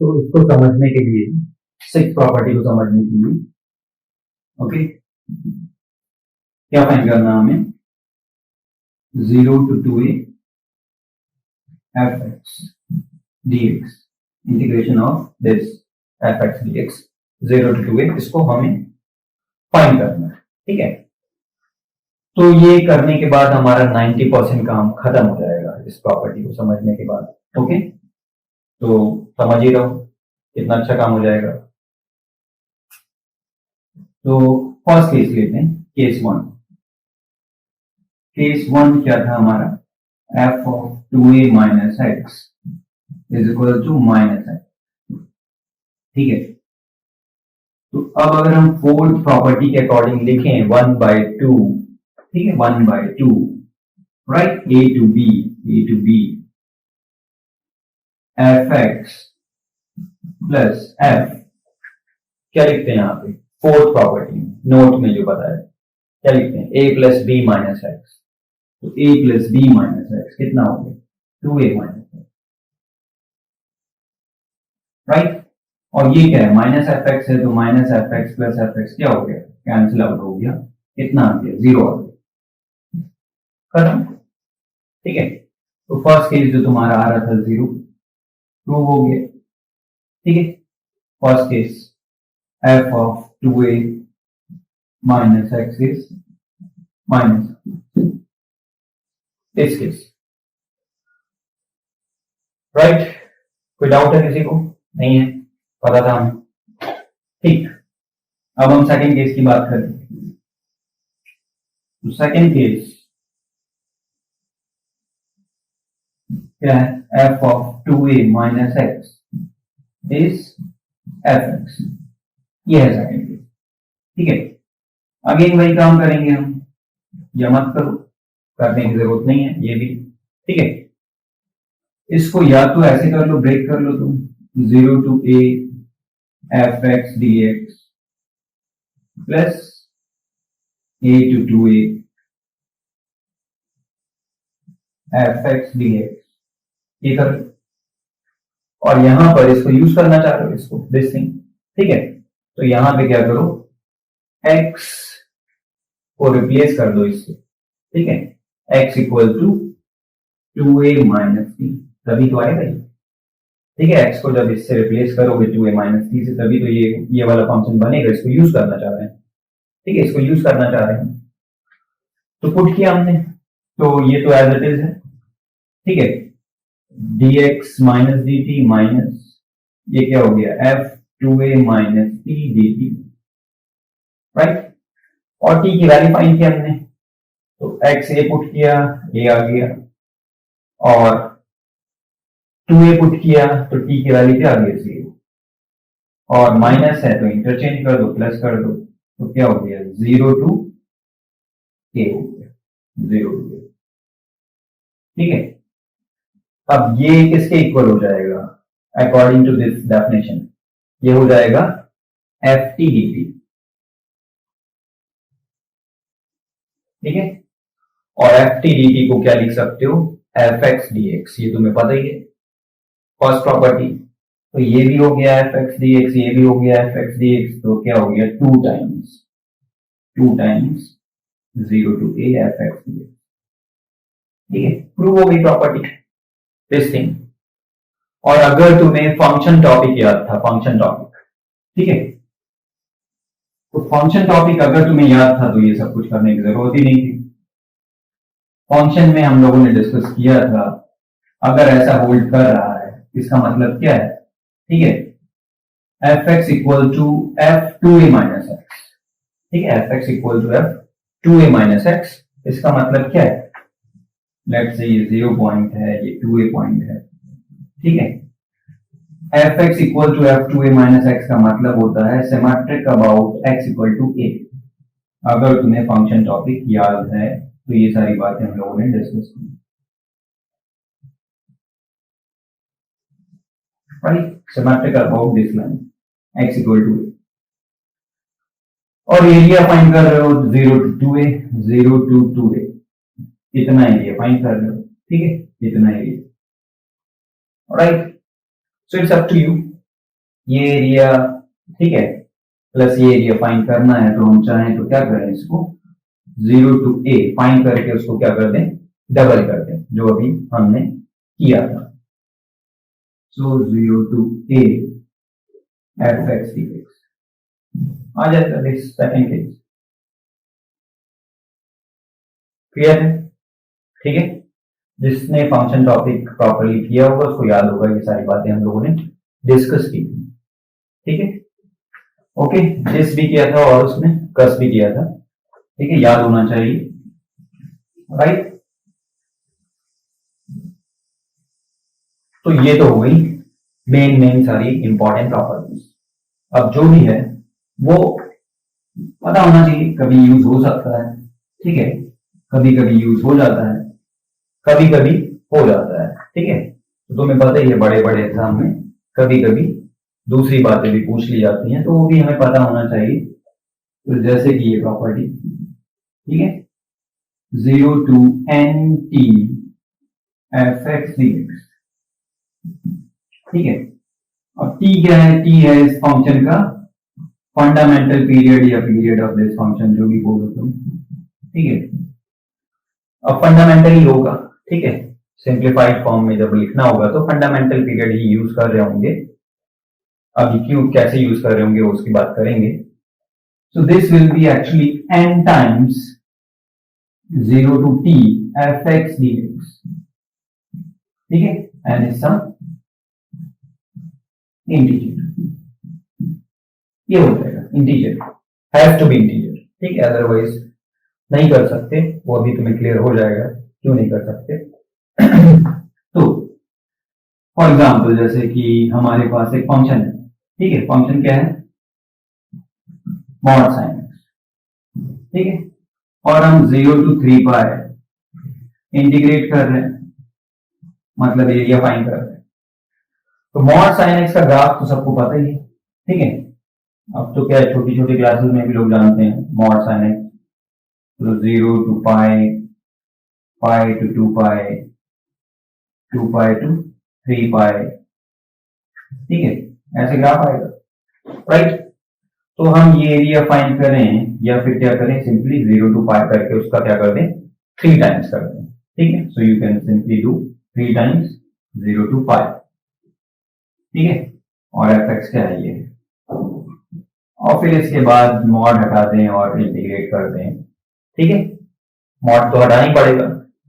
तो इसको समझने के लिए, सिक्स प्रॉपर्टी को समझने के लिए, ओके, क्या फाइंड करना हमें? 0 to 2a fx dx, integration of this fx dx 0 to 2a, इसको हमें फाइंड करना है, ठीक है। तो ये करने के बाद हमारा 90% काम खत्म हो जाएगा इस प्रॉपर्टी को समझने के बाद, ओके। तो समझ ही रहो कितना अच्छा काम हो जाएगा। तो फर्स्ट केस लेते हैं, केस वन। केस वन क्या था हमारा? f of 2a minus x is equal to minus x, ठीक है। तो अब अगर हम फोर्थ प्रॉपर्टी के अकॉर्डिंग लिखें 1/2, ठीक है, 1/2, right, a to b fx plus f, क्या लिखते हैं यहाँ पे फोर्थ प्रॉपर्टी में, नोट में जो बताया, क्या लिखते हैं? a plus B minus X. तो a plus B minus X कितना हो गया? 2a minus x, right. और ये क्या है? माइनस एफ एक्स है, तो minus F x plus F x क्या हो गया? कैंसिल आउट हो गया, कितना आ गया? 0 आ गया, खत्म, ठीक है। तो फर्स्ट केस जो तुम्हारा आ रहा था 0, प्रूव हो गया, ठीक है। First case f of 2a minus x is minus this case, right. कोई डाउट है किसी को? नहीं है, पता था हमें, ठीक। अब हम सेकंड केस की बात करें। तो सेकंड केस क्या है? f of 2a minus x is fx, ये है सेकंड केस, ठीक है। अगेन वही काम करेंगे हम, या मत करो, करने की जरूरत नहीं है ये भी, ठीक है। इसको या तो ऐसे कर लो, ब्रेक कर लो तुम, 0 to a fx dx plus a to 2a fx dx, ये कर लो। और यहां पर इसको यूज करना चाह रहे हो, इसको, दिस थिंग, ठीक है। तो यहां पे क्या करो, x को रिप्लेस कर दो इससे, ठीक है। x equal to 2a minus T, तभी तो आएगा ये, ठीक है। x को जब इससे रिप्लेस करोगे 2a माइनस टी से, तभी तो ये वाला फंक्शन बनेगा। इसको यूज करना चाह रहे हैं, ठीक है, इसको यूज करना चाह रहे हैं। तो पुट किया हमने, तो ये तो एज इट इज है, ठीक है। dx माइनस dt माइनस ये क्या हो गया? f 2a minus T dt, right. और t की वैल्यू फाइंड किया हमने, तो x a पुट किया, a आ गया, और 2a पुट किया तो t की वैल्यू क्या आ गई? 0, और माइनस है तो इंटरचेंज कर दो, प्लस कर दो, तो क्या हो गया? 0 to a हो गया, 0 to a, ठीक है। अब ये किसके इक्वल हो जाएगा? अकॉर्डिंग टू दिस डेफिनेशन ये हो जाएगा एफ टी डी टी, ठीक है। और एफ टी डी टी को क्या लिख सकते हो? एफ एक्स डी एक्स, ये तुम्हें पता ही है, फर्स्ट प्रॉपर्टी। तो ये भी हो गया एफ एक्स डी एक्स, ये भी हो गया एफ एक्स डी एक्स, तो क्या हो गया? 2 times 0 to a F x D x, ठीक है। प्रूव हो गई प्रॉपर्टी, दिस थिंग। और अगर तुम्हें फंक्शन टॉपिक याद था, फंक्शन टॉपिक, ठीक है, तो फंक्शन टॉपिक अगर तुम्हें याद था तो ये सब कुछ करने की जरूरत ही नहीं थी। फंक्शन में हम लोगों ने डिस्कस किया था, अगर ऐसा होल्ड कर रहा है इसका मतलब क्या है, ठीक है, F X equal to F 2a minus X, ठीक है, F X equal to F 2a minus X, इसका मतलब क्या है? लेट्स से ये 0 पॉइंट है, ये 2a पॉइंट है, ठीक है। F X equal to F 2a minus X का मतलब होता है symmetric about X equal to a। अगर तुम्हें फंक्शन टॉपिक याद है तो ये सारी बातें हम लोगों ने डिस्कस की, right. Symmetric about this line X equal to a, और एरिया फाइंड कर रहे हो 0 to 2a, 0 to 2a, इतना एरिया फाइंड कर रहे हो, ठीक है, इतना area, right. So it's up to you, ये एरिया, ठीक है, प्लस ये एरिया फाइंड करना है, तो हम चाहें तो क्या करें, इसको 0 to a फाइंड करके उसको क्या कर दें, डबल कर दें, जो अभी हमने किया था। सो 0 to a fx dx आ जाएगा दिस सेकंड केस। क्लियर है? ठीक है, जिसने फंक्शन टॉपिक प्रॉपर्ली किया होगा उसको याद होगा ये सारी बातें हम लोगों ने डिस्कस की थी। ठीक है, ओके, जिस भी किया था और उसमें कस भी किया था, ठीक है, याद होना चाहिए, राइट। तो ये तो हो गई मेन सारी इंपॉर्टेंट प्रॉपर्टीज। अब जो भी है वो पता होना चाहिए, कभी यूज हो सकता है, ठीक है, कभी कभी यूज हो जाता है, कभी कभी हो जाता है, ठीक है। तो तुम्हें पता ही है बड़े बड़े एग्जाम में कभी कभी दूसरी बातें भी पूछ ली जाती हैं, तो वो भी हमें पता होना चाहिए। तो जैसे कि ये प्रॉपर्टी, ठीक है, 0 to n t fx dx, ठीक है। अब t क्या है, t है इस फंक्शन का फंडामेंटल पीरियड या पीरियड ऑफ दिस फंक्शन, जो भी बोलो तुम, ठीक है। अब फंडामेंटल ही होगा, ठीक है, सिंप्लीफाइड फॉर्म में जब लिखना होगा तो फंडामेंटल पीरियड ही यूज कर रहे होंगे। अभी क्यों कैसे यूज कर रहे होंगे उसकी बात करेंगे। So this will be actually n times 0 to t fx dx, ठीक है, एंड इज सम इंटीजर, ये हो जाएगा integer, has to be integer, ठीक है, अदरवाइज नहीं कर सकते। वो अभी तुम्हें क्लियर हो जाएगा क्यों नहीं कर सकते। तो फॉर एग्जाम्पल जैसे कि हमारे पास एक फंक्शन है, ठीक है, फंक्शन क्या है, मॉड साइन एक्स, ठीक है, और हम 0 to 3 पाए इंटीग्रेट कर रहे हैं, मतलब एरिया फाइंड कर रहे हैं। तो मॉड साइन एक्स का ग्राफ तो सबको पता ही है, ठीक है। अब तो क्या है, छोटी छोटी क्लासेस में भी लोग जानते हैं मॉड साइन एक्स, तो 0 to pi, pi to 2 pi, 2 pi to 3 पाई, ठीक है, ऐसे ग्राफ आएगा, राइट। तो हम ये एरिया फाइंड करें या फिर क्या करें, सिंपली 0 to पाई करके उसका क्या कर दें, 3 टाइम्स कर दें, ठीक है। So you can simply do 3 times 0 to पाई, ठीक है, और एफ एक्स क्या है ये, और फिर इसके बाद मॉड हटा दें और इंटीग्रेट कर दें, ठीक है। मॉड तो हटाना ही पड़ेगा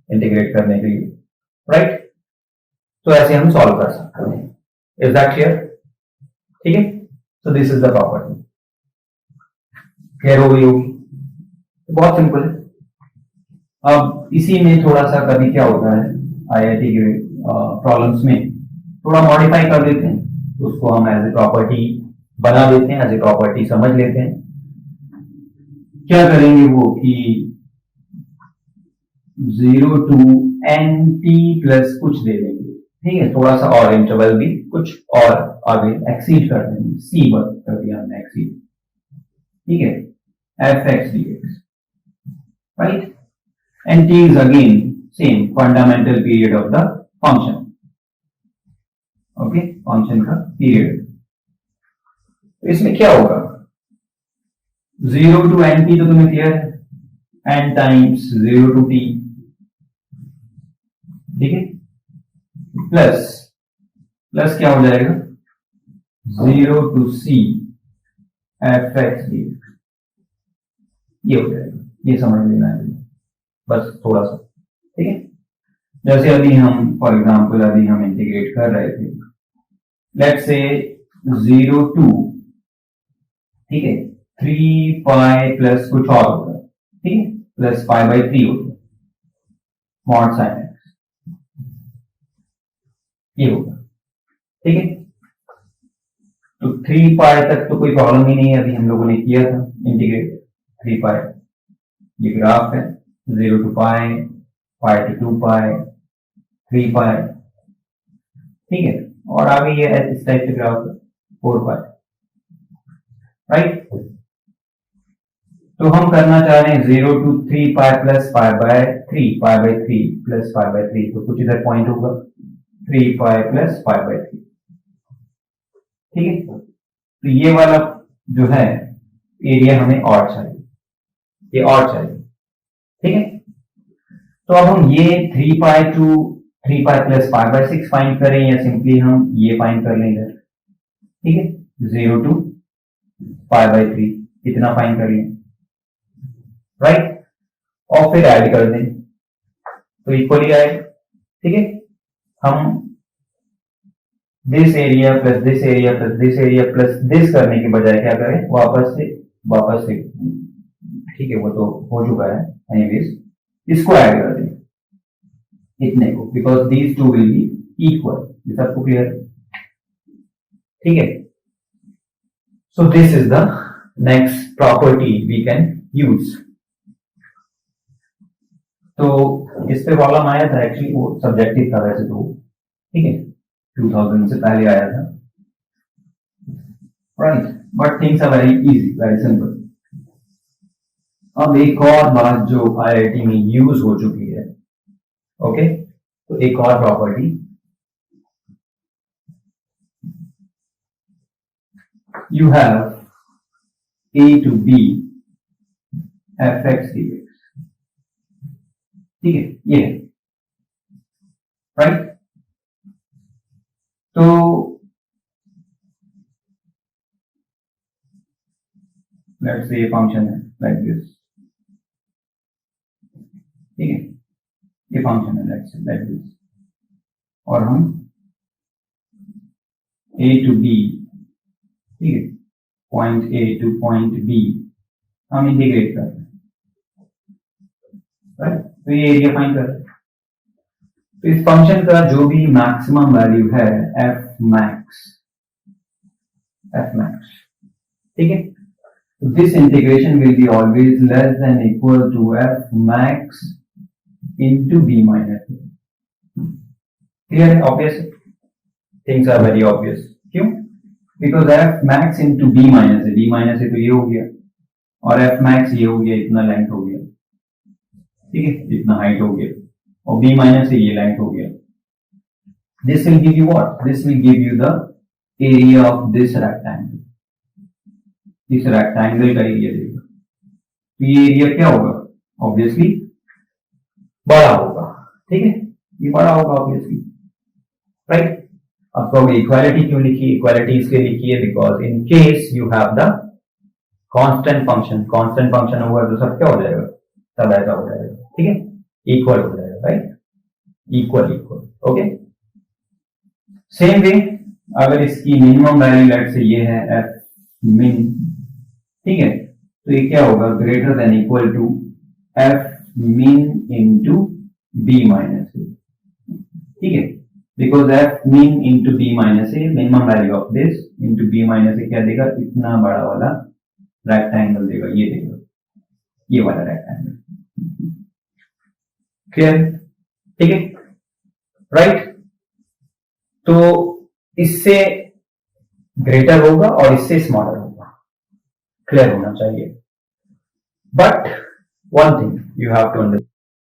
इंटीग्रेट करने के लिए, राइट। तो ऐसे हम सॉल्व कर सकते हैं। Is that clear? ठीक है, so this is the property. Clear हो गई होगी? तो बहुत सिंपल है। अब इसी में थोड़ा सा कभी क्या होता है, आईआईटी के प्रॉब्लम्स में थोड़ा मॉडिफाई कर देते हैं, तो उसको हम एज ए प्रॉपर्टी बना देते हैं, एज ए प्रॉपर्टी समझ लेते हैं। क्या करेंगे वो कि 0 to nt प्लस कुछ दे देंगे, ठीक है, थोड़ा सा और इंटरवल भी कुछ और आगे एक्सीड कर देंगे, सी वर्क कर दिया हमने एक्सीड, ठीक है, F x dx, right. And t is again same fundamental period of the function, okay, function का पीरियड। तो इसमें क्या होगा, 0 to nt तो तुम्हें क्लियर है, n टाइम्स 0 to t, ठीक है, प्लस प्लस क्या हो जाएगा, 0 to c F x dx, ये हो जाएगा, ये समझ लेना है बस थोड़ा सा, ठीक है। जैसे अभी हम फॉर एग्जांपल अभी हम इंटीग्रेट कर रहे थे, लेट्स से 0 to, ठीक है, 3 पाई प्लस कुछ और होगा, ठीक है, प्लस पाई बाई 3 होगा, मॉड साइन एक्स, ये होगा, ठीक है। तो 3 पाई तक तो कोई प्रॉब्लम ही नहीं है, अभी हम लोगों ने किया था इंटीग्रेट 3 पाई, ये ग्राफ है 0 to पाई, पाई to 2 पाई, 3 पाई, ठीक है, और आगे ये इस टाइप से ग्राफ 4 पाई, राइट। तो हम करना चाह रहे हैं 0 to 3 pi plus pi bye 3, pi by 3 plus pi bye 3, तो कुछ इधर पॉइंट होगा 3 पाई प्लस पाई बाय 3, ठीक है, तो ये वाला जो है एरिया हमें और चाहिए, ये और चाहिए, ठीक है। तो अब हम ये 3 pi to 3 pi plus pi by 6 find करें या सिंपली हम ये फाइंड कर लें इधर, ठीक है, 0 टू पाई बाय 3 इतना फाइंड कर लें, राइट, और फिर ऐड कर दें तो इक्वली आए, ठीक है। हम this area plus this area plus this area plus this करने के बजाय क्या करें, वापस से, ठीक है, वो तो हो चुका है एनीवेज, इसको ऐड कर दें इतने को, because these two will be equal, ये सबको क्लियर, ठीक है। So this is the next property we can use. तो इस पे प्रॉब्लम आया था एक्चुअली, वो सब्जेक्टिव था वैसे तो, ठीक है, 2000 से पहले आया था, right, but things are very easy, very simple. अब एक और बात जो आईआईटी में यूज हो चुकी है, ओके, तो एक और property, you have a to b fx dx, ठीक है, ये है, राइट। तो लेट्स से ये फंक्शन है लाइक दिस, ठीक है, ये फंक्शन है लेट्स से लाइक दिस, और हम a to b, ठीक है, point a two point b हम इंटीग्रेट कर रहे हैं, राइट, तो ये एरिया फाइंड कर रहे हैं। तो इस फंक्शन का जो भी मैक्सिमम वैल्यू है f max, ठीक है, तो this integration will be always less than equal to f max into b minus a, clear है, obvious, things are very obvious, क्यों, because f max into b minus a तो ये हो गया, और f max ये हो गया, इतना लेंथ हो गया, ठीक है, इतना हाइट हो गया, और b माइनस से ये लेंथ हो गया। This will give you what, this will give you the area of this rectangle, इस रेक्टेंगल का एरिया देगा, तो ये एरिया क्या होगा, ऑब्वियसली बड़ा होगा, ठीक है, ये बड़ा होगा ऑब्वियसली, राइट। अब कहोगे इक्वालिटी क्यों लिखी, इक्वालिटी इसलिए लिखी है because in case you have the constant function होगा तो सब क्या हो जाएगा, सब ऐसा हो जाएगा, ठीक है, इक्वल हो जाएगा, right, equal, okay. Same way अगर इसकी मिनिमम वैल्यू लेट से ये है f min, ठीक है, तो ये क्या होगा, greater than equal to f min into b minus A, ठीक है, because f min into b minus A, minimum value of this into b minus A क्या देगा, इतना बड़ा वाला रेक्टेंगल देगा, ये देगा, ये वाला रेक्टेंगल, क्लियर, ठीक है, राइट। तो इससे ग्रेटर होगा और इससे स्मॉलर होगा, क्लियर होना चाहिए, but one thing you have to understand,